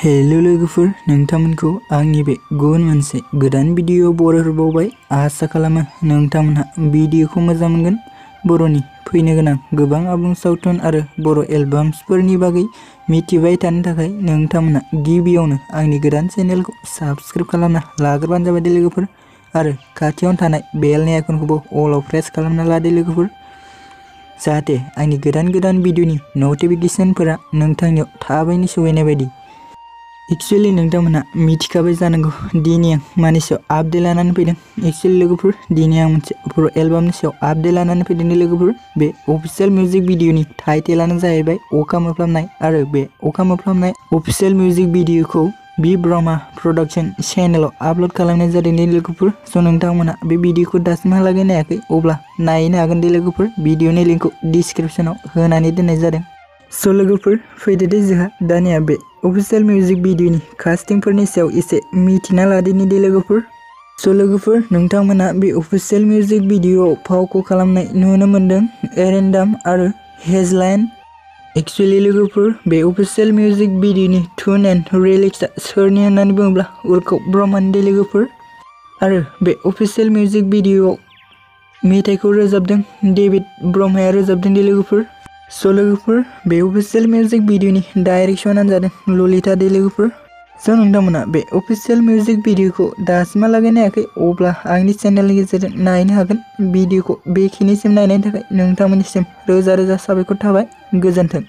Hello लोगोफोर, नोंथांमोनखौ आंनि बे गुबुन मोनसे गोदान भिडिअ बरायहरबावबाय। आसा खालामो नोंथांमोनहा भिडिअखौ मोजां मोनगोन। बर'नि फैनो गोनां गोबां आबुं सावथुन आरो बर' एलबाम्सफोरनि बागै मिथिबाय थानो थाखाय नोंथांमोना गिबियावनो आंनि गोदान चेनेलखौ साबस्क्राइब खालामना लाग्रोबानो जाबाय दे लोगोफोर, आरो खाथियावनो थानाय बेलनि आइकनखौबो अलाव प्रेस खालामना लादो लोगोफोर, जाहाथे आंनि गोदान भिडिअनि नटिफिकेशनफोरा नोंथांनियाव थाबैनो सहैनाय बायदि। एक्चुअली नोंथांमोना मिथिखाबाय जानांगौ दिनै आं मानि सायाव आपडेट लानानै फैदों। एक्चुअली लोगोफोर, दिनै आं मोनसे बर' एलबामनि सायाव आपडेट लानानै फैदों लोगोफोर। बे अफिशियेल मिउजिक भिडिअनि टाइटेलानो जाहैबाय अखा मोफ्लामनाय, आरो बे अखा मोफ्लामनाय अफिशियेल मिउजिक भिडिअखौ बि ब्रह्मा प्रडाक्शन चेनेलाव आपल'ड खालामनाय जादों लोगोफोर। स' नोंथांमोना बे भिडिअखौ दासिमहालागै नायाखै अब्ला नायनो हागोन लोगोफोर। भिडिअनि लिंकखौ डिसक्रिप्शनाव होनानै दोननाय जादों। स' लोगोफोर, फैदो दे जोंहा दानिया बे अफिशियेल मिउजिक भिडिअनि कास्टिंगफोरनि सायाव एसे मिथिना लादिनि दे लोगोफोर। स' लोगोफोर, नोंथांमोना बे अफिशियेल मिउजिक भिडिअआव फावखौ खालामनाय नुनो मोनदों एरेन्डाम आरो हेजलाइन। एक्चुअली लोगोफोर, बे अफिशियेल मिउजिक भिडिअनि टुन एन्ड लिरिक्सआ सोरनि होननानै बुङोब्ला उरखाव ब्रह्मानि लोगोफोर, आरो बे अफिशियेल मिउजिक भिडिअआव मेथाइखौ रोजाबदों डेभिड ब्रह्माया रोजाबदों लोगोफोर। स' लोगोफोर, बे अफिशियेल मिउजिक भिडिअनि डाइरेक्शनानो जादों ललिता लोगोफोर। स' नोंथांमोना बे अफिशियेल मिउजिक भिडिअखौ दासिमहालागै नायाखै अब्ला आंनि चेनेलनि गेजेरजों नायनो हागोन। भिडिअखौ बेखिनिसिम नायनायनि थाखाय नोंथांमोननिसिम रोजा साबायखर थाबाय। गोजोन्थों।